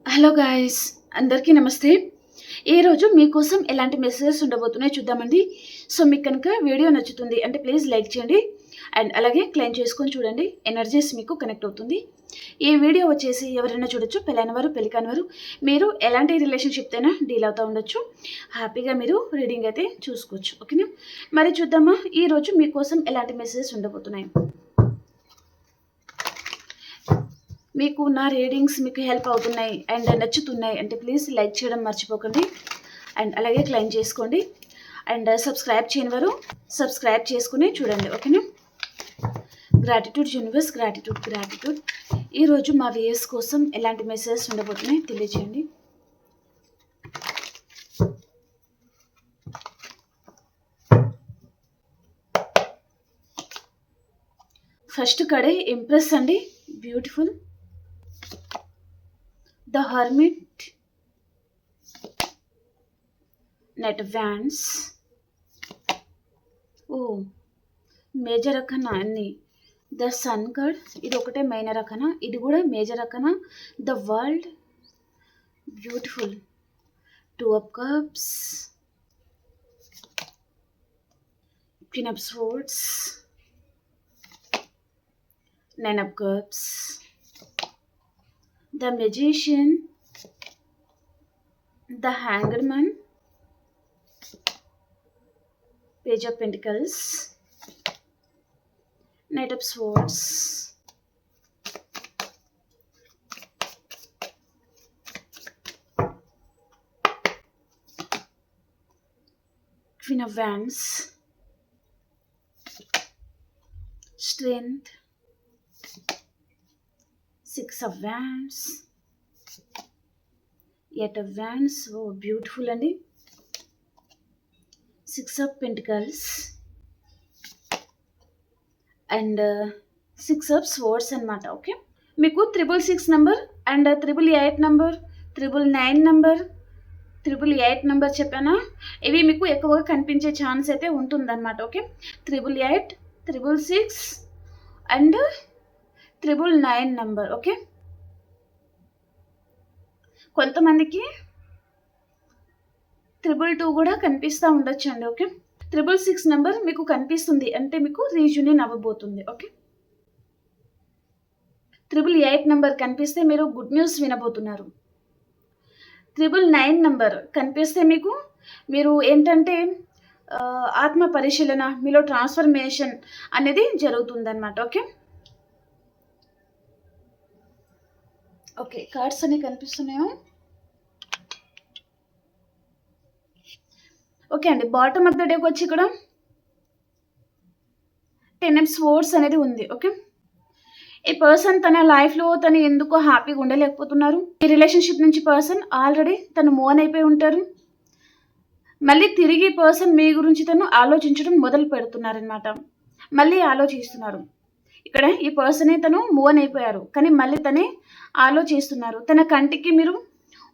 Hello guys, అందరికీ నమస్తే. ఈరోజు మీకోసం ఎలాంటి మెసేజెస్ ఉండబోతున్నాయో చూద్దామండి. సో మీకు కనుక వీడియో నచ్చుతుంది అంటే ప్లీజ్ లైక్ చేయండి అండ్ అలాగే క్లెయిమ్ చేసుకొని చూడండి. ఎనర్జీస్ మీకు కనెక్ట్ అవుతుంది. ఈ వీడియో వచ్చేసి ఎవరైనా చూడొచ్చు, పెళ్ళైన వారు, పెళ్లి కాని వారు, మీరు ఎలాంటి రిలేషన్షిప్ అయినా డీల్ అవుతూ ఉండొచ్చు. హ్యాపీగా మీరు రీడింగ్ అయితే చూసుకోవచ్చు. ఓకేనా, మరి చూద్దామా ఈరోజు మీకోసం ఎలాంటి మెసేజెస్ ఉండబోతున్నాయి. మీకు నా రీడింగ్స్ మీకు హెల్ప్ అవుతున్నాయి అండ్ నచ్చుతున్నాయి అంటే ప్లీజ్ లైక్ చేయడం మర్చిపోకండి అండ్ అలాగే క్లెయిమ్ చేసుకోండి అండ్ సబ్స్క్రైబ్ చేయని వారు సబ్స్క్రైబ్ చేసుకుని చూడండి. ఓకేనా, గ్రాటిట్యూడ్ యూనివర్స్, గ్రాటిట్యూడ్. ఈరోజు మా వ్యూయర్స్ కోసం ఎలాంటి మెసేజెస్ ఉండబోతున్నాయి తెలియజేయండి. ఫస్ట్ కడే ఇంప్రెస్ అండి, బ్యూటిఫుల్. ద హర్మిట్, నెట్ వ్యాన్స్. ఓ మేజర్ రకనా అన్ని. ద సన్ కార్డ్, ఇది ఒకటే మైనర్ రకనా, ఇది కూడా మేజర్ రకనా. The world, beautiful. Two of cups, queen of swords, nine of cups, the magician, the hanger man, page of pentacles, Knight of Swords, Queen of Wands, Strength, Six of Wands, Eight of Wands. Oh, beautiful అండి. Six of Pentacles and six of swords అనమాట. Okay, మీకు 666 number and 888 number, 999 number, 888 number చెప్పానా, ఇవి మీకు ఎక్కువగా కనిపించే chance అయితే ఉంటుందన్నమాట. Okay, 888, 666 and 999 number. ఓకే, కొంతమందికి 222 కూడా కనిపిస్తూ ఉండొచ్చు అండి. ఓకే, 666 నెంబర్ మీకు కనిపిస్తుంది అంటే మీకు రీయూనియన్ అవ్వబోతుంది. ఓకే, 888 నెంబర్ కనిపిస్తే మీరు గుడ్ న్యూస్ వినబోతున్నారు. 999 నెంబర్ కనిపిస్తే మీరు ఏంటంటే ఆత్మ పరిశీలన, మీలో ట్రాన్స్ఫర్మేషన్ అనేది జరుగుతుందన్నమాట. ఓకే ఓకే కార్డ్స్ అనేవి కనిపిస్తున్నాయో. ఓకే అండి, బాటమ్ ఆఫ్ ద డేకి వచ్చి ఇక్కడ 10 of Swords అనేది ఉంది. ఓకే, ఈ పర్సన్ తన లైఫ్లో తను ఎందుకో హ్యాపీగా ఉండలేకపోతున్నారు. ఈ రిలేషన్షిప్ నుంచి పర్సన్ ఆల్రెడీ తను మూవ్ అయిపోయి ఉంటారు. మళ్ళీ తిరిగి పర్సన్ మీ గురించి తను ఆలోచించడం మొదలు పెడుతున్నారనమాట. మళ్ళీ ఆలోచిస్తున్నారు. ఇక్కడ ఈ పర్సనే తను మూవ్ అయిపోయారు కానీ మళ్ళీ తనే ఆలోచిస్తున్నారు. తన కంటికి మీరు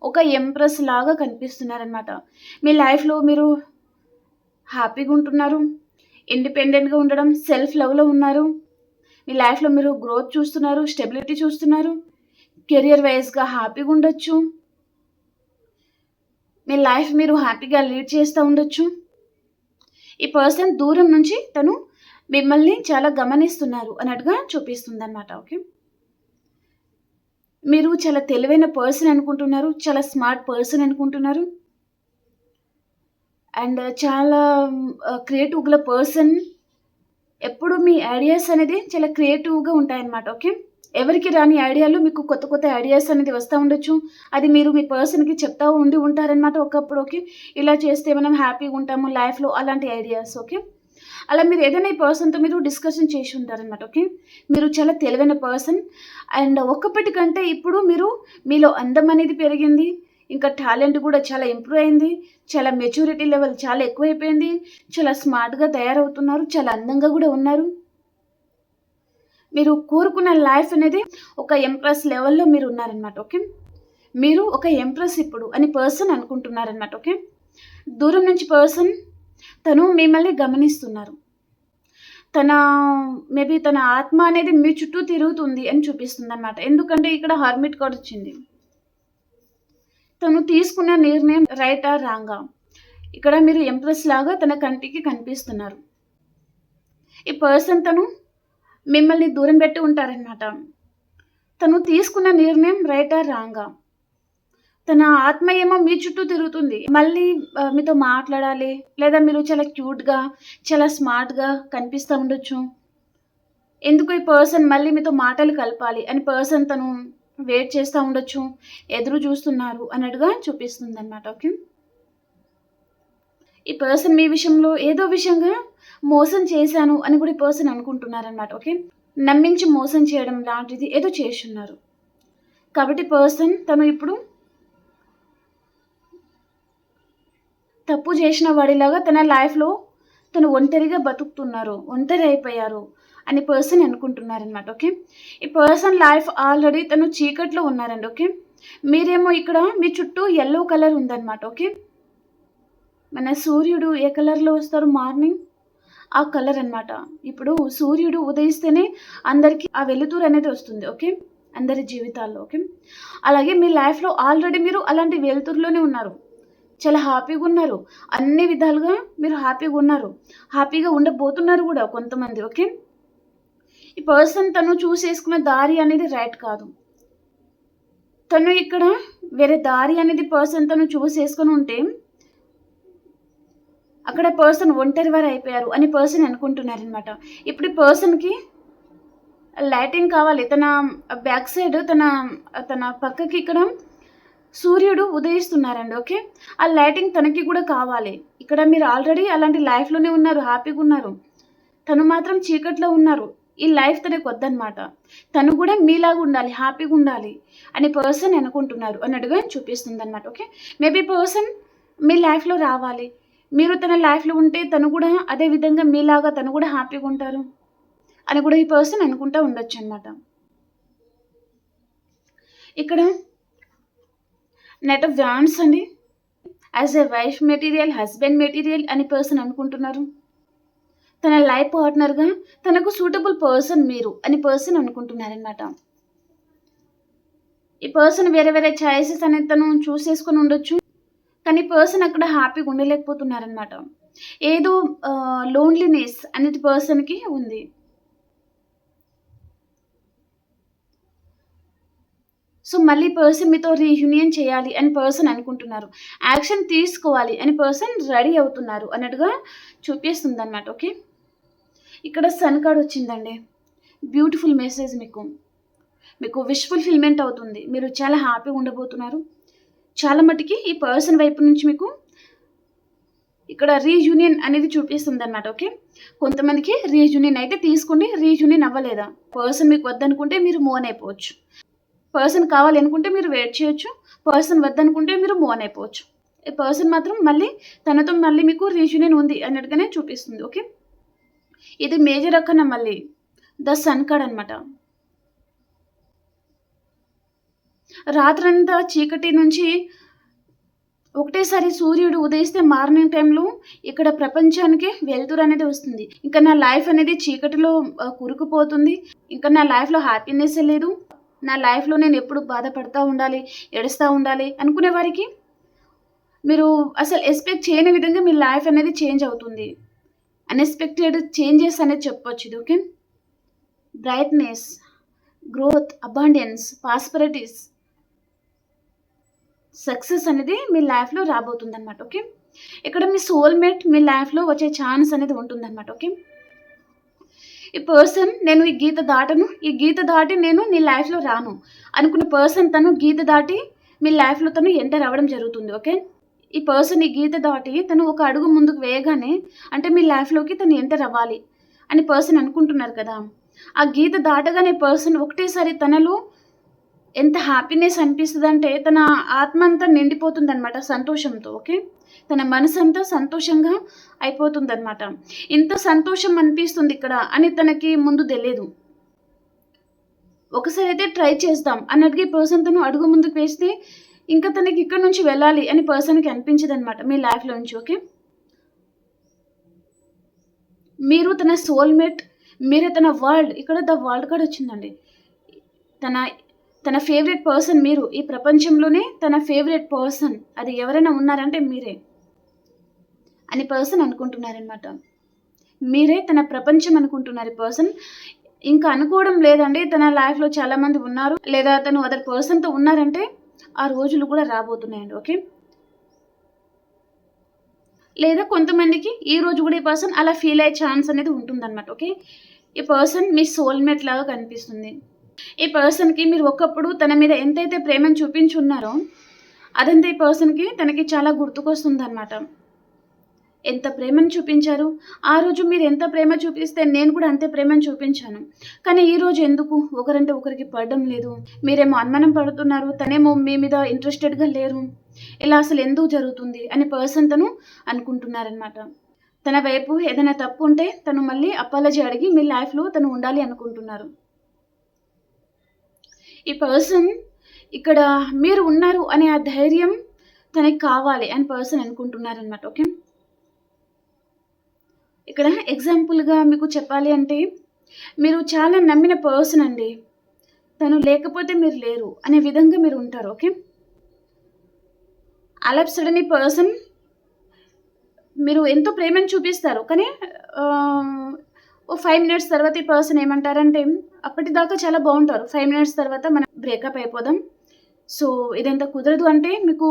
ఒక ఎంప్రెస్ లాగా కనిపిస్తున్నారనమాట. మీ లైఫ్లో మీరు హ్యాపీగా ఉంటున్నారు, ఇండిపెండెంట్గా ఉండడం, సెల్ఫ్ లవ్లో ఉన్నారు. మీ లైఫ్లో మీరు గ్రోత్ చూస్తున్నారు, స్టెబిలిటీ చూస్తున్నారు, కెరియర్ వైజ్గా హ్యాపీగా ఉండొచ్చు. మీ లైఫ్ మీరు హ్యాపీగా లీడ్ చేస్తూ ఉండొచ్చు. ఈ పర్సన్ దూరం నుంచి తను మిమ్మల్ని చాలా గమనిస్తున్నారు అన్నట్టుగా చూపిస్తుంది అన్నమాట. ఓకే, మీరు చాలా తెలివైన పర్సన్ అనుకుంటున్నారు, చాలా స్మార్ట్ పర్సన్ అనుకుంటున్నారు అండ్ చాలా క్రియేటివ్ గల పర్సన్. ఎప్పుడు మీ ఐడియాస్ అనేది చాలా క్రియేటివ్గా ఉంటాయన్నమాట. ఓకే, ఎవరికి రాని ఐడియాలు మీకు కొత్త కొత్త ఐడియాస్ అనేది వస్తూ ఉండొచ్చు. అది మీరు మీ పర్సన్కి చెప్తా ఉంటారనమాట ఒకప్పుడు. ఓకే, ఇలా చేస్తే మనం హ్యాపీగా ఉంటాము లైఫ్లో, అలాంటి ఐడియాస్. ఓకే, అలా మీరు ఏదైనా ఈ పర్సన్తో మీరు డిస్కషన్ చేసి ఉంటారనమాట. ఓకే, మీరు చాలా తెలివైన పర్సన్ అండ్ ఒక్కప్పటికంటే ఇప్పుడు మీలో అందం అనేది పెరిగింది, ఇంకా టాలెంట్ కూడా చాలా ఇంప్రూవ్ అయింది, చాలా మెచ్యూరిటీ లెవెల్ చాలా ఎక్కువైపోయింది, చాలా స్మార్ట్గా తయారవుతున్నారు, చాలా అందంగా కూడా ఉన్నారు. మీరు కోరుకున్న లైఫ్ అనేది ఒక ఎంప్రెస్ లెవెల్లో మీరు ఉన్నారనమాట. ఓకే, మీరు ఒక ఎంప్రెస్ ఇప్పుడు అని పర్సన్ అనుకుంటున్నారనమాట. ఓకే, దూరం నుంచి పర్సన్ తను మిమ్మల్ని గమనిస్తున్నారు. మేబీ తన ఆత్మ అనేది మీ చుట్టూ తిరుగుతుంది అని చూపిస్తుంది అనమాట. ఎందుకంటే ఇక్కడ హర్మిట్ కార్డ్ వచ్చింది. తను తీసుకున్న నిర్ణయం రైటా రాంగా? ఇక్కడ మీరు ఎంప్రెస్ లాగా తన కంటికి కనిపిస్తున్నారు. ఈ పర్సన్ తను మిమ్మల్ని దూరం పెట్టి ఉంటారనమాట. తను తీసుకున్న నిర్ణయం రైటా రాంగా? తన ఆత్మ ఏమో మీ చుట్టూ తిరుగుతుంది. మళ్ళీ మీతో మాట్లాడాలి, లేదా మీరు చాలా క్యూట్‌గా, చాలా స్మార్ట్‌గా కనిపిస్తూ ఉండొచ్చు. ఎందుకు ఈ పర్సన్ మళ్ళీ మీతో మాటలు కలపాలి అని పర్సన్ తను వెయిట్ చేస్తూ ఉండొచ్చు. ఎదురు చూస్తున్నారు అన్నట్టుగా చూపిస్తుందనమాట. ఓకే. ఈ పర్సన్ మీ విషయంలో ఏదో విషయంగా మోసం చేశాను అని కూడా ఈ పర్సన్ అనుకుంటున్నారనమాట. ఓకే. నమ్మించి మోసం చేయడం లాంటిది ఏదో చేస్తున్నారు. కాబట్టి పర్సన్ తను ఇప్పుడు తప్పు చేసిన వాడిలాగా తన లైఫ్లో తను ఒంటరిగా బతుకుతున్నారు, ఒంటరి అయిపోయారు అని పర్సన్ అనుకుంటున్నారనమాట. ఓకే. ఈ పర్సన్ లైఫ్ ఆల్రెడీ తను చీకట్లో ఉన్నారండి. ఓకే. మీరేమో ఇక్కడ మీ చుట్టూ యెల్లో కలర్ ఉందన్నమాట. ఓకే. మన సూర్యుడు ఏ కలర్లో వస్తారు మార్నింగ్? ఆ కలర్ అనమాట. ఇప్పుడు సూర్యుడు ఉదయిస్తేనే అందరికీ ఆ వెలుతురు అనేది వస్తుంది. ఓకే. అందరి జీవితాల్లో. ఓకే. అలాగే మీ లైఫ్లో ఆల్రెడీ మీరు అలాంటి వెలుతురులోనే ఉన్నారు. చాలా హ్యాపీగా ఉన్నారు. అన్ని విధాలుగా మీరు హ్యాపీగా ఉన్నారు. హ్యాపీగా ఉండబోతున్నారు కూడా కొంతమంది. ఓకే. ఈ పర్సన్ తను చేసుకున్న దారి అనేది రైట్ కాదు. తను ఇక్కడ వేరే దారి అనేది పర్సన్ తను చేసుకొని ఉంటే అక్కడ పర్సన్ ఒంటరి వారు అయిపోయారు అని పర్సన్ అనుకుంటున్నారనమాట. ఇప్పుడు ఈ పర్సన్కి లైటింగ్ కావాలి. తన బ్యాక్ సైడ్ తన పక్కకి ఇక్కడ సూర్యుడు ఉదయిస్తున్నారండి. ఓకే. ఆ లైటింగ్ తనకి కూడా కావాలి. ఇక్కడ మీరు ఆల్రెడీ అలాంటి లైఫ్లోనే ఉన్నారు, హ్యాపీగా ఉన్నారు. తను మాత్రం చీకట్లో ఉన్నారు. ఈ లైఫ్ తనకు వద్దనమాట. తను కూడా మీలాగా ఉండాలి, హ్యాపీగా ఉండాలి అని పర్సన్ అనుకుంటున్నారు అన్నట్టుగా చూపిస్తుంది అనమాట. ఓకే. మేబీ పర్సన్ మీ లైఫ్లో రావాలి. మీరు తన లైఫ్లో ఉంటే తను కూడా అదే విధంగా మీలాగా తను కూడా హ్యాపీగా ఉంటారు అని కూడా ఈ పర్సన్ అనుకుంటూ ఉండొచ్చు అనమాట. ఇక్కడ నెట్ ఆఫ్ వాండ్స్ అండి. As a wife material, husband material అని పర్సన్ అనుకుంటున్నారు. తన లైఫ్ పార్ట్నర్గా తనకు సూటబుల్ పర్సన్ మీరు అని పర్సన్ అనుకుంటున్నారనమాట. ఈ పర్సన్ వేరే వేరే ఛాయిసెస్ అనేది తను చేసుకొని ఉండొచ్చు. కానీ పర్సన్ అక్కడ హ్యాపీగా ఉండలేకపోతున్నారనమాట. ఏదో లోన్లీనెస్ అనేది పర్సన్కి ఉంది. సో మళ్ళీ పర్సన్ మీతో రీయూనియన్ చేయాలి అని పర్సన్ అనుకుంటున్నారు. యాక్షన్ తీసుకోవాలి అని పర్సన్ రెడీ అవుతున్నారు అన్నట్టుగా చూపిస్తుంది అనమాట. ఓకే. ఇక్కడ సన్ కార్డ్ వచ్చిందండి. బ్యూటిఫుల్ మెసేజ్ మీకు విష్ ఫుల్ఫిల్మెంట్ అవుతుంది. మీరు చాలా హ్యాపీగా ఉండబోతున్నారు. చాలా మటుకి ఈ పర్సన్ వైపు నుంచి మీకు ఇక్కడ రీయూనియన్ అనేది చూపిస్తుంది అనమాట. ఓకే. కొంతమందికి రీయూనియన్ అయితే తీసుకోండి. రీయూనియన్ అవ్వలేదా? పర్సన్ మీకు వద్దనుకుంటే మీరు మూవ్ అయిపోవచ్చు. పర్సన్ కావాలి అనుకుంటే మీరు వెయిట్ చేయొచ్చు. పర్సన్ వద్దనుకుంటే మీరు మూవ్ అయిపోవచ్చు. ఈ పర్సన్ మాత్రం మళ్ళీ తనతో మళ్ళీ మీకు రీయూనియన్ ఉంది అన్నట్టుగానే చూపిస్తుంది. ఓకే. ఇది మేజర్ అక్కన మళ్ళీ ద సన్ కార్డ్ అనమాట. రాత్రంతా చీకటి నుంచి ఒకటేసారి సూర్యుడు ఉదయిస్తే మార్నింగ్ టైంలో ఇక్కడ ప్రపంచానికి వెలుతురు అనేది వస్తుంది. ఇంకా నా లైఫ్ అనేది చీకటిలో కురుకుపోతుంది. ఇంకా నా లైఫ్లో హ్యాపీనెస్ లేదు. నా లైఫ్లో నేను ఎప్పుడు బాధపడతా ఉండాలి, ఏడుస్తూ ఉండాలి అనుకునే వారికి మీరు అసలు ఎక్స్పెక్ట్ చేయని విధంగా మీ లైఫ్ అనేది చేంజ్ అవుతుంది. అన్ఎక్స్పెక్టెడ్ చేంజెస్ అనేది చెప్పొచ్చు ఇది. Okay. Brightness, growth, abundance, prosperities, success అనేది మీ లైఫ్లో రాబోతుందన్నమాట. ఓకే. ఇక్కడ మీ సోల్మేట్ మీ లైఫ్లో వచ్చే ఛాన్స్ అనేది ఉంటుందన్నమాట. ఓకే. ఈ పర్సన్ నేను ఈ గీత దాటను, ఈ గీత దాటి నేను నీ లైఫ్లో రాను అనుకున్న పర్సన్ తను గీత దాటి మీ లైఫ్లో తను ఎంటర్ అవ్వడం జరుగుతుంది. ఓకే. ఈ పర్సన్ ఈ గీత దాటి తను ఒక అడుగు ముందుకు వేయగానే అంటే మీ లైఫ్లోకి తను ఎంటర్ అవ్వాలి అని పర్సన్ అనుకుంటున్నారు కదా. ఆ గీత దాటగానే పర్సన్ ఒకటేసారి తనలో ఎంత హ్యాపీనెస్ అనిపిస్తుంది అంటే తన ఆత్మ అంతా నిండిపోతుంది అనమాట సంతోషంతో. ఓకే. తన మనసు అంతా సంతోషంగా అయిపోతుంది అనమాట. ఇంత సంతోషం అనిపిస్తుంది ఇక్కడ అని తనకి ముందు తెలియదు. ఒకసారి అయితే ట్రై చేద్దాం అన్నట్టుగా ఈ పర్సన్ తను అడుగు ముందుకు వేస్తే ఇంకా తనకి ఇక్కడ నుంచి వెళ్ళాలి అని పర్సన్కి అనిపించదు అనమాట మీ లైఫ్లో నుంచి. ఓకే. మీరు తన సోల్మేట్, మీరే తన వరల్డ్. ఇక్కడ ద వరల్డ్ కార్డ్ వచ్చిందండి. తన ఫేవరెట్ పర్సన్ మీరు. ఈ ప్రపంచంలోనే తన ఫేవరెట్ పర్సన్ అది ఎవరైనా ఉన్నారంటే మీరే అని పర్సన్ అనుకుంటున్నారనమాట. మీరే తన ప్రపంచం అనుకుంటున్నారు ఈ పర్సన్. ఇంకా అనుకోవడం లేదండి, తన లైఫ్లో చాలామంది ఉన్నారు, లేదా తను అదర్ పర్సన్తో ఉన్నారంటే ఆ రోజులు కూడా రాబోతున్నాయండి. ఓకే, లేదా కొంతమందికి ఈ రోజు కూడా ఈ పర్సన్ అలా ఫీల్ అయ్యే ఛాన్స్ అనేది ఉంటుందన్నమాట. ఓకే, ఈ పర్సన్ మీ సోల్మేట్ లాగా కనిపిస్తుంది. ఈ పర్సన్కి మీరు ఒకప్పుడు తన మీద ఎంతైతే ప్రేమను చూపించున్నారో అదంతా ఈ పర్సన్కి తనకి చాలా గుర్తుకొస్తుంది అనమాట. ఎంత ప్రేమను చూపించారు, ఆ రోజు మీరు ఎంత ప్రేమ చూపిస్తే నేను కూడా అంతే ప్రేమను చూపించాను, కానీ ఈరోజు ఎందుకు ఒకరంటే ఒకరికి పడడం లేదు, మీరేమో అనుమానం పడుతున్నారు, తనేమో మీ మీద ఇంట్రెస్టెడ్గా లేరు, ఇలా అసలు ఎందుకు జరుగుతుంది అని పర్సన్ తను అనుకుంటున్నారనమాట. తన వైపు ఏదైనా తప్పు ఉంటే తను మళ్ళీ అపాలజీ అడిగి మీ లైఫ్లో తను ఉండాలి అనుకుంటున్నారు. ఈ పర్సన్ ఇక్కడ మీరు ఉన్నారు అనే ఆ ధైర్యం తనకి కావాలి అని పర్సన్ అనుకుంటున్నారనమాట. ఓకే, ఇక్కడ ఎగ్జాంపుల్గా మీకు చెప్పాలి అంటే మీరు చాలా నమ్మిన పర్సన్ అండి, తను లేకపోతే మీరు లేరు అనే విధంగా మీరు ఉంటారు. ఓకే, అలా సడన్ ఈ పర్సన్ మీరు ఎంతో ప్రేమను చూపిస్తారు, కానీ ఓ 5 మినిట్స్ తర్వాత ఈ పర్సన్ ఏమంటారంటే అప్పటిదాకా చాలా బాగుంటారు, 5 మినిట్స్ తర్వాత మనం బ్రేకప్ అయిపోదాం, సో ఇదంతా కుదరదు అంటే మీకు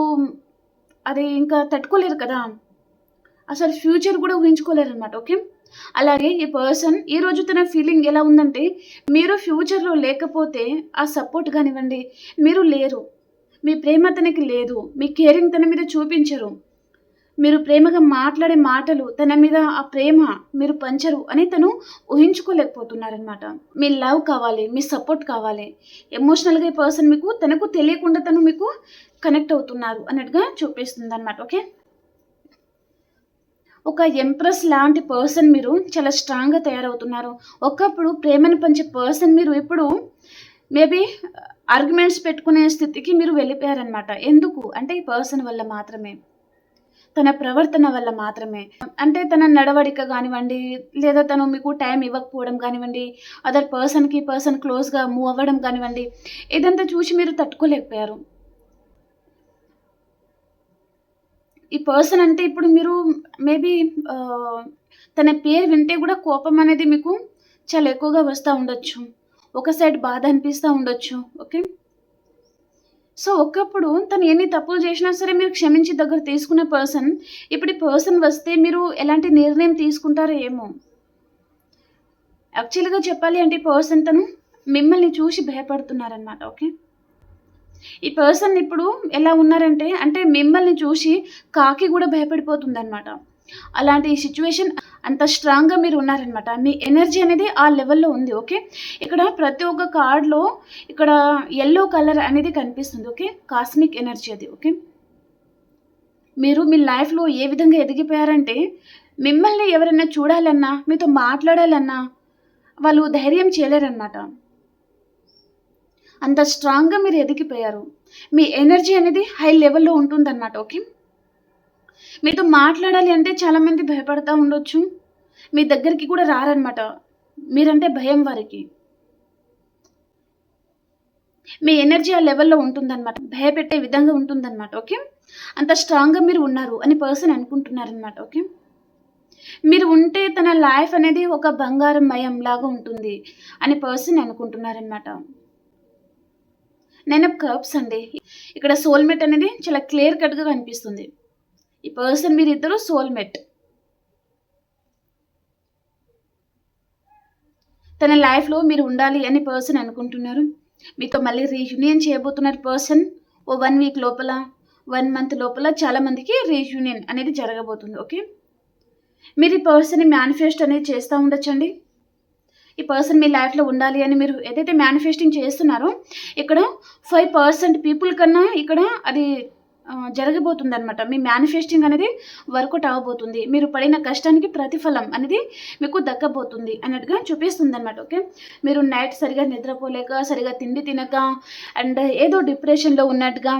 అది ఇంకా తట్టుకోలేరు కదా, అసలు ఫ్యూచర్ కూడా ఊహించుకోలేరు అనమాట. ఓకే, అలాగే ఈ పర్సన్ ఈరోజు తన ఫీలింగ్ ఎలా ఉందంటే మీరు ఫ్యూచర్లో లేకపోతే ఆ సపోర్ట్ కానివ్వండి, మీరు లేరు, మీ ప్రేమ తనకి లేదు, మీ కేరింగ్ తన మీద చూపించరు, మీరు ప్రేమగా మాట్లాడే మాటలు తన మీద ఆ ప్రేమ మీరు పంచరు అని తను ఊహించుకోలేకపోతున్నారనమాట. మీ లవ్ కావాలి, మీ సపోర్ట్ కావాలి, ఎమోషనల్గా ఈ పర్సన్ మీకు తనకు తెలియకుండా తను మీకు కనెక్ట్ అవుతున్నారు అన్నట్టుగా చూపిస్తుంది అనమాట. ఓకే, ఒక ఎంప్రెస్ లాంటి పర్సన్ మీరు చాలా స్ట్రాంగ్గా తయారవుతున్నారు. ఒకప్పుడు ప్రేమను పంచే పర్సన్ మీరు ఇప్పుడు మేబీ ఆర్గ్యుమెంట్స్ పెట్టుకునే స్థితికి మీరు వెళ్ళిపోయారనమాట. ఎందుకు అంటే ఈ పర్సన్ వల్ల మాత్రమే, తన ప్రవర్తన వల్ల మాత్రమే. అంటే తన నడవడిక కానివ్వండి, లేదా తను మీకు టైం ఇవ్వకపోవడం కానివ్వండి, అదర్ పర్సన్కి పర్సన్ క్లోజ్గా మూవ్ అవ్వడం కానివ్వండి, ఇదంతా చూసి మీరు తట్టుకోలేకపోయారు. ఈ పర్సన్ అంటే ఇప్పుడు మీరు మేబీ తన పేరు వింటే కూడా కోపం అనేది మీకు చాలా ఎక్కువగా వస్తూ ఉండొచ్చు, ఒక సైడ్ బాధ అనిపిస్తూ ఉండొచ్చు. ఓకే, సో ఒకప్పుడు తను ఎన్ని తప్పులు చేసినా సరే మీరు క్షమించి దగ్గర తీసుకున్న పర్సన్ ఇప్పుడు ఈ పర్సన్ వస్తే మీరు ఎలాంటి నిర్ణయం తీసుకుంటారో ఏమో. యాక్చువల్గా చెప్పాలి అంటే ఈ పర్సన్ తను మిమ్మల్ని చూసి భయపడుతున్నారనమాట. ఓకే, ఈ పర్సన్ ఇప్పుడు ఎలా ఉన్నారంటే అంటే మిమ్మల్ని చూసి కాకి కూడా భయపడిపోతుంది అనమాట. అలాంటి సిచ్యువేషన్ అంత స్ట్రాంగ్గా మీరు ఉన్నారనమాట. మీ ఎనర్జీ అనేది ఆ లెవెల్లో ఉంది. ఓకే, ఇక్కడ ప్రతి ఒక్క కార్డ్లో ఇక్కడ ఎల్లో కలర్ అనేది కనిపిస్తుంది. ఓకే, కాస్మిక్ ఎనర్జీ అది. ఓకే, మీరు మీ లైఫ్లో ఏ విధంగా ఎదిగిపోయారంటే మిమ్మల్ని ఎవరైనా చూడాలన్నా, మీతో మాట్లాడాలన్నా వాళ్ళు ధైర్యం చేయలేరన్నమాట. అంత స్ట్రాంగ్గా మీరు ఎదిగిపోయారు. మీ ఎనర్జీ అనేది హై లెవెల్లో ఉంటుందన్నమాట. ఓకే, మీతో మాట్లాడాలి అంటే చాలామంది భయపడతా ఉండొచ్చు, మీ దగ్గరికి కూడా రారనమాట, మీరంటే భయం వారికి. మీ ఎనర్జీ ఆ లెవెల్లో ఉంటుందన్నమాట, భయపెట్టే విధంగా ఉంటుందన్నమాట. ఓకే, అంత స్ట్రాంగ్గా మీరు ఉన్నారు అని పర్సన్ అనుకుంటున్నారనమాట. ఓకే, మీరు ఉంటే తన లైఫ్ అనేది ఒక బంగారం మయం లాగా ఉంటుంది అని పర్సన్ అనుకుంటున్నారనమాట. 9 ఆఫ్ కప్స్ అండి. ఇక్కడ సోల్మేట్ అనేది చాలా క్లియర్ కట్గా కనిపిస్తుంది. ఈ పర్సన్ మీరిద్దరు సోల్మేట్. తన లైఫ్లో మీరు ఉండాలి అని పర్సన్ అనుకుంటున్నారు. మీతో మళ్ళీ రీయూనియన్ చేయబోతున్నారు పర్సన్. ఓ 1 వీక్ లోపల, 1 మంత్ లోపల చాలామందికి రీయూనియన్ అనేది జరగబోతుంది. ఓకే, మీరు ఈ పర్సన్ని మేనిఫెస్ట్ అనేది చేస్తూ ఉండొచ్చండి. ఈ పర్సన్ మీ లైఫ్లో ఉండాలి అని మీరు ఏదైతే మేనిఫెస్టింగ్ చేస్తున్నారో ఇక్కడ 5% పీపుల్ కన్నా ఇక్కడ అది జరగబోతుందనమాట. మీ మేనిఫెస్టింగ్ అనేది వర్కౌట్ అవ్వబోతుంది. మీరు పడిన కష్టానికి ప్రతిఫలం అనేది మీకు దక్కబోతుంది అన్నట్టుగా చూపిస్తుందనమాట. ఓకే. మీరు నైట్ సరిగ్గా నిద్రపోలేక, సరిగ్గా తిండి తినక అండ్ ఏదో డిప్రెషన్‌లో ఉన్నట్టుగా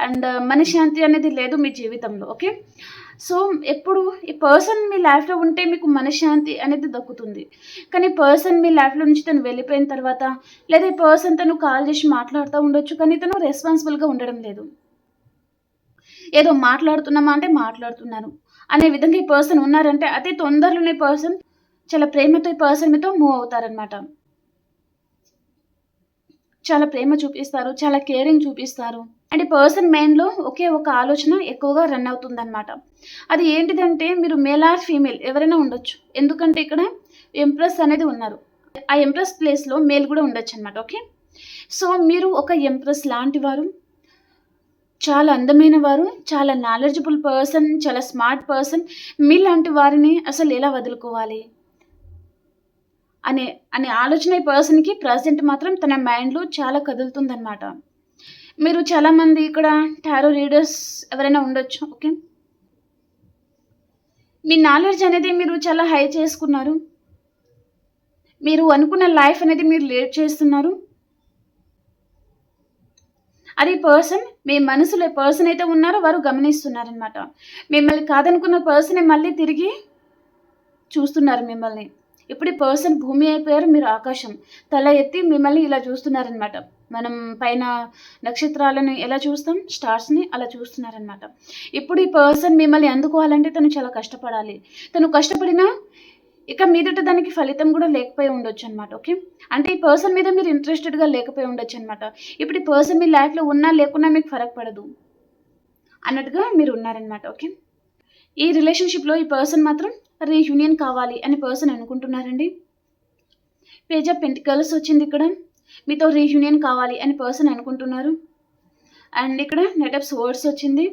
అండ్ మనశ్శాంతి అనేది లేదు మీ జీవితంలో. ఓకే. సో, ఎప్పుడు ఈ పర్సన్ మీ లైఫ్‌లో ఉంటే మీకు మనశ్శాంతి అనేది దక్కుతుంది. కానీ పర్సన్ మీ లైఫ్‌లో నుంచి తను వెళ్ళిపోయిన తర్వాత లేదా ఈ పర్సన్ తను కాల్ చేసి మాట్లాడుతూ ఉండొచ్చు. కానీ తను రెస్పాన్సిబుల్‌గా ఉండడం లేదు. ఏదో మాట్లాడుతున్నామా అంటే మాట్లాడుతున్నారు అనే విధంగా ఈ పర్సన్ ఉన్నారంటే అతి తొందరలోనే ఈ పర్సన్ చాలా ప్రేమతో ఈ పర్సన్ మీతో మూవ్ అవుతారనమాట. చాలా ప్రేమ చూపిస్తారు, చాలా కేరింగ్ చూపిస్తారు. అండ్ ఈ పర్సన్ మైండ్‌లో ఒకే ఒక ఆలోచన ఎక్కువగా రన్ అవుతుందనమాట. అది ఏంటిదంటే మీరు మేల్ ఆర్ ఫీమేల్ ఎవరైనా ఉండొచ్చు. ఎందుకంటే ఇక్కడ ఎంప్రెస్ అనేది ఉన్నారు. ఆ ఎంప్రెస్ ప్లేస్‌లో మేల్ కూడా ఉండొచ్చనమాట. ఓకే. సో, మీరు ఒక ఎంప్రెస్ లాంటి వారు. చాలా అందమైన వారు, చాలా నాలెడ్జబుల్ పర్సన్, చాలా స్మార్ట్ పర్సన్. మీలాంటి వారిని అసలు ఎలా వదులుకోవాలి అనే అనే ఆలోచన ఈ పర్సన్‌కి ప్రెజెంట్ మాత్రం తన మైండ్‌లో చాలా కదులుతుందనమాట. మీరు చాలామంది ఇక్కడ టారో రీడర్స్ ఎవరైనా ఉండొచ్చు. ఓకే. మీ నాలెడ్జ్ అనేది మీరు చాలా హై చేసుకున్నారు. మీరు అనుకున్న లైఫ్ అనేది మీరు లీడ్ చేస్తున్నారు. అది పర్సన్ మీ మనసులో పర్సన్ అయితే ఉన్నారో వారు గమనిస్తున్నారనమాట. మిమ్మల్ని కాదనుకున్న పర్సనే మళ్ళీ తిరిగి చూస్తున్నారు మిమ్మల్ని. ఇప్పుడు ఈ పర్సన్ భూమి అయిపోయారు, మీరు ఆకాశం. తల ఎత్తి మిమ్మల్ని ఇలా చూస్తున్నారనమాట. మనం పైన నక్షత్రాలను ఎలా చూస్తాం, స్టార్స్‌ని అలా చూస్తున్నారనమాట. ఇప్పుడు ఈ పర్సన్ మిమ్మల్ని అందుకోవాలంటే తను చాలా కష్టపడాలి. తను కష్టపడినా ఇక మీదట దానికి ఫలితం కూడా లేకపోయి ఉండొచ్చనమాట. ఓకే. అంటే ఈ పర్సన్ మీద మీరు ఇంట్రెస్టెడ్‌గా లేకపోయి ఉండొచ్చనమాట. ఇప్పుడు ఈ పర్సన్ మీ లైఫ్‌లో ఉన్నా లేకున్నా మీకు ఫరక్ పడదు అన్నట్టుగా మీరు ఉన్నారనమాట. ఓకే. ఈ రిలేషన్‌షిప్‌లో ఈ పర్సన్ మాత్రం రీయూనియన్ కావాలి అని పర్సన్ అనుకుంటున్నారండి. పేజ్ ఆఫ్ పెంటికల్స్ వచ్చింది ఇక్కడ. మీతో రీయూనియన్ కావాలి అని పర్సన్ అనుకుంటున్నారు. అండ్ ఇక్కడ నైట్ ఆఫ్ సోర్డ్స్ వచ్చింది.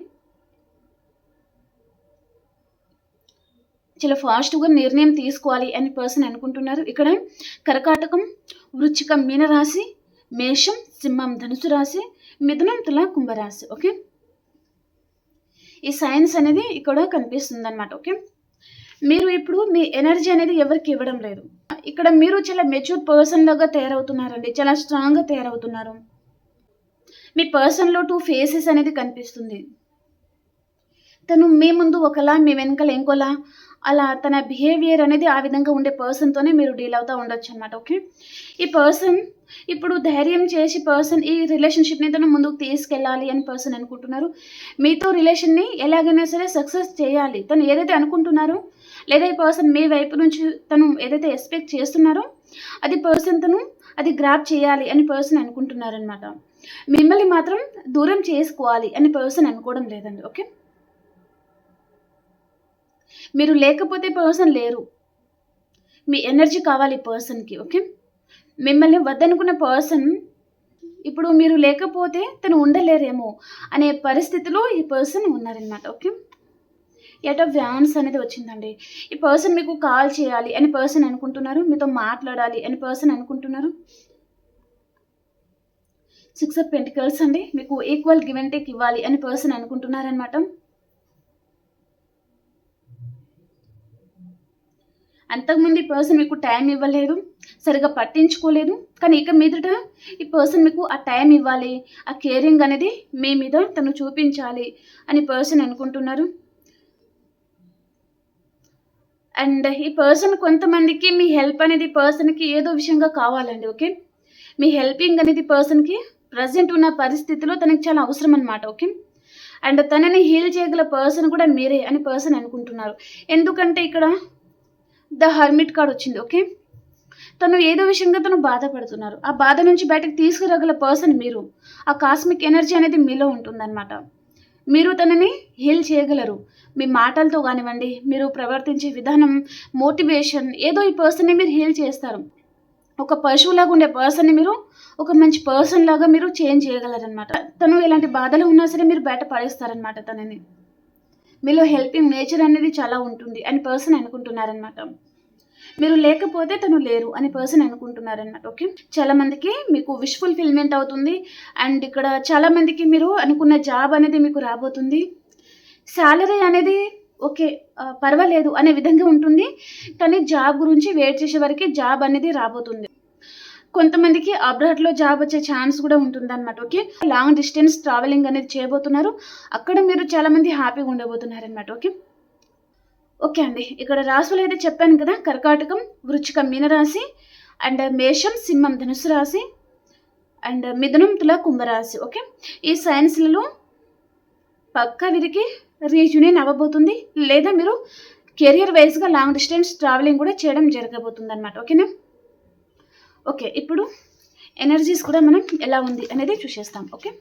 చాలా ఫాస్ట్‌గా నిర్ణయం తీసుకోవాలి అని పర్సన్ అనుకుంటున్నారు. ఇక్కడ కర్కాటకం, వృశ్చికం మీనరాశి, మేషం, సింహం ధనుసు రాశి, మిథునం తుల కుంభరాశి. ఓకే. ఈ సైన్స్ అనేది ఇక్కడ కనిపిస్తుందన్నమాట. ఓకే. మీరు ఇప్పుడు మీ ఎనర్జీ అనేది ఎవరికి ఇవ్వడం లేదు. ఇక్కడ మీరు చాలా మెచ్యూర్ పర్సన్ లాగా తయారవుతున్నారండి. చాలా స్ట్రాంగ్‌గా తయారవుతున్నారు. మీ పర్సన్‌లో 2 ఫేసెస్ అనేది కనిపిస్తుంది. తను మీ ముందు ఒకలా, మీ వెనకాల ఇంకోలా అలా తన బిహేవియర్ అనేది ఆ విధంగా ఉండే పర్సన్‌తోనే మీరు డీల్ అవుతా ఉండొచ్చనమాట. ఓకే. ఈ పర్సన్ ఇప్పుడు ధైర్యం చేసి పర్సన్ ఈ రిలేషన్‌షిప్‌ని తను ముందుకు తీసుకెళ్ళాలి అని పర్సన్ అనుకుంటున్నారు. మీతో రిలేషన్‌ని ఎలాగైనా సరే సక్సెస్ చేయాలి. తను ఏదైతే అనుకుంటున్నారో లేదా ఈ పర్సన్ మీ వైపు నుంచి తను ఏదైతే ఎక్స్‌పెక్ట్ చేస్తున్నారో అది పర్సన్ తను అది గ్రాబ్ చేయాలి అని పర్సన్ అనుకుంటున్నారనమాట. మిమ్మల్ని మాత్రం దూరం చేసుకోవాలి అని పర్సన్ అనుకోవడం లేదండి. ఓకే. మీరు లేకపోతే పర్సన్ లేరు. మీ ఎనర్జీ కావాలి పర్సన్‌కి. ఓకే. మిమ్మల్ని వద్దనుకున్న పర్సన్ ఇప్పుడు మీరు లేకపోతే తను ఉండలేరేమో అనే పరిస్థితిలో ఈ పర్సన్ ఉన్నారనమాట. ఓకే. ఎయిట్ ఆఫ్ వ్యాండ్స్ అనేది వచ్చిందండి. ఈ పర్సన్ మీకు కాల్ చేయాలి అని పర్సన్ అనుకుంటున్నారు. మీతో మాట్లాడాలి అని పర్సన్ అనుకుంటున్నారు. 6 ఆఫ్ పెంటికల్స్ అండి. మీకు ఈక్వల్ గివ్ అండ్ టేక్ ఇవ్వాలి అని పర్సన్ అనుకుంటున్నారనమాట. అంతకుముందు ఈ పర్సన్ మీకు టైం ఇవ్వలేదు, సరిగ్గా పట్టించుకోలేదు. కానీ ఇక మీదట ఈ పర్సన్ మీకు ఆ టైం ఇవ్వాలి, ఆ కేరింగ్ అనేది మీ మీద తను చూపించాలి అని పర్సన్ అనుకుంటున్నారు. అండ్ ఈ పర్సన్ కొంతమందికి మీ హెల్ప్ అనేది పర్సన్‌కి ఏదో విషయంగా కావాలండి. ఓకే. మీ హెల్పింగ్ అనేది పర్సన్‌కి ప్రెజెంట్ ఉన్న పరిస్థితిలో తనకి చాలా అవసరం అనమాట. ఓకే. అండ్ తనని హీల్ చేయగల పర్సన్ కూడా మీరే అని పర్సన్ అనుకుంటున్నారు. ఎందుకంటే ఇక్కడ ద హర్మిట్ కార్డ్ వచ్చింది. ఓకే. తను ఏదో విషయంగా తను బాధపడుతున్నారు. ఆ బాధ నుంచి బయటకు తీసుకురాగల పర్సన్ మీరు. ఆ కాస్మిక్ ఎనర్జీ అనేది మీలో ఉంటుందన్నమాట. మీరు తనని హీల్ చేయగలరు. మీ మాటలతో కానివ్వండి, మీరు ప్రవర్తించే విధానం, మోటివేషన్ ఏదో ఈ పర్సన్‌ని మీరు హీల్ చేస్తారు. ఒక పశువులాగా ఉండే పర్సన్‌ని మీరు ఒక మంచి పర్సన్ లాగా మీరు చేంజ్ చేయగలరనమాట. తను ఎలాంటి బాధలో ఉన్నా సరే మీరు బయట పడేస్తారనమాట తనని. మీలో హెల్పింగ్ నేచర్ అనేది చాలా ఉంటుంది అని పర్సన్ అనుకుంటున్నారనమాట. మీరు లేకపోతే తను లేరు అని పర్సన్ అనుకుంటున్నారనమాట. ఓకే, చాలామందికి మీకు విష్ ఫుల్ఫిల్మెంట్ అవుతుంది. అండ్ ఇక్కడ చాలామందికి మీరు అనుకున్న జాబ్ అనేది మీకు రాబోతుంది. శాలరీ అనేది ఓకే, పర్వాలేదు అనే విధంగా ఉంటుంది. కానీ జాబ్ గురించి వెయిట్ చేసే వరకు జాబ్ అనేది రాబోతుంది. కొంతమందికి అబ్రాడ్లో జాబ్ వచ్చే ఛాన్స్ కూడా ఉంటుందన్నమాట. ఓకే, లాంగ్ డిస్టెన్స్ ట్రావెలింగ్ అనేది చేయబోతున్నారు. అక్కడ మీరు చాలామంది హ్యాపీగా ఉండబోతున్నారనమాట. ఓకే ఓకే అండి, ఇక్కడ రాశులు అయితే చెప్పాను కదా, కర్కాటకం, వృచ్చికం, మీనరాశి, అండ్ మేషం, సింహం, ధనుసు రాశి, అండ్ మిథునం, తుల, కుంభరాశి. ఓకే, ఈ సైన్స్లలో పక్కా వీరికి రీయూనియన్ అవ్వబోతుంది, లేదా మీరు కెరియర్ వైజ్గా లాంగ్ డిస్టెన్స్ ట్రావెలింగ్ కూడా చేయడం జరగబోతుంది అనమాట. ఓకేనా? ఓకే, ఇప్పుడు ఎనర్జీస్ కూడా మనం ఎలా ఉంది అనేది చూసేస్తాం. ఓకే,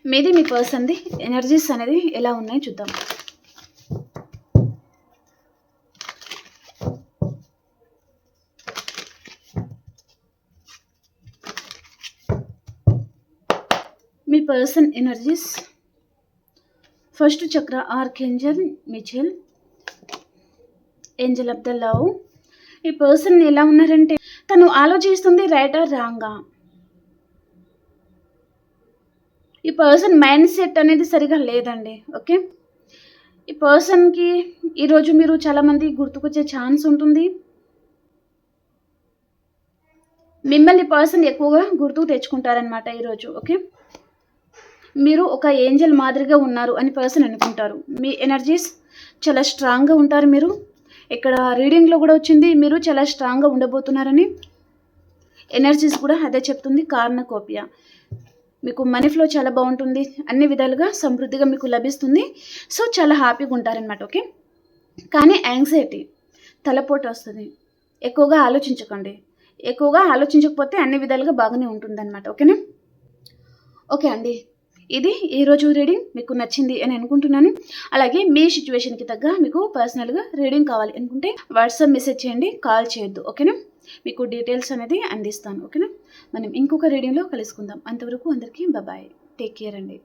మీది మీ పర్సన్ది ఎనర్జీస్ అనేది ఎలా ఉన్నాయో చూద్దాం. మీ పర్సన్ ఎనర్జీస్, ఫస్ట్ చక్ర archangel Mitchell, Angel of the love. ఈ పర్సన్ ఎలా ఉన్నారంటే తను ఆలోచిస్తుంది రైట్ ఆర్ రాంగా. ఈ పర్సన్ మైండ్ సెట్ అనేది సరిగా లేదండి. ఓకే, ఈ పర్సన్కి ఈరోజు మీరు చాలామంది గుర్తుకొచ్చే ఛాన్స్ ఉంటుంది. మిమ్మల్ని పర్సన్ ఎక్కువగా గుర్తుకు తెచ్చుకుంటారనమాట ఈరోజు. ఓకే, మీరు ఒక ఏంజల్ మాదిరిగా ఉన్నారు అని పర్సన్ అనుకుంటారు. మీ ఎనర్జీస్ చాలా స్ట్రాంగ్గా ఉంటారు. మీరు ఇక్కడ రీడింగ్లో కూడా వచ్చింది మీరు చాలా స్ట్రాంగ్గా ఉండబోతున్నారని. ఎనర్జీస్ కూడా అదే చెప్తుంది. కార్నకోపియా, మీకు మనీ ఫ్లో చాలా బాగుంటుంది, అన్ని విధాలుగా సమృద్ధిగా మీకు లభిస్తుంది. సో చాలా హ్యాపీగా ఉంటారనమాట. ఓకే, కానీ యాంగ్జైటీ, తలపోటు వస్తుంది. ఎక్కువగా ఆలోచించకండి. ఎక్కువగా ఆలోచించకపోతే అన్ని విధాలుగా బాగానే ఉంటుందన్నమాట. ఓకేనా? ఓకే అండి, ఇది ఈరోజు రీడింగ్ మీకు నచ్చింది అని అనుకుంటున్నాను. అలాగే మీ సిచ్యువేషన్కి తగ్గ మీకు పర్సనల్గా రీడింగ్ కావాలి అనుకుంటే వాట్సాప్ మెసేజ్ చేయండి, కాల్ చేయొద్దు. ఓకేనా? మీకు డీటెయిల్స్ అనేది అందిస్తాను. ఓకేనా? మనం ఇంకొక రీడింగ్లో కలుసుకుందాం. అంతవరకు అందరికీ బాయ్, టేక్ కేర్ అండి.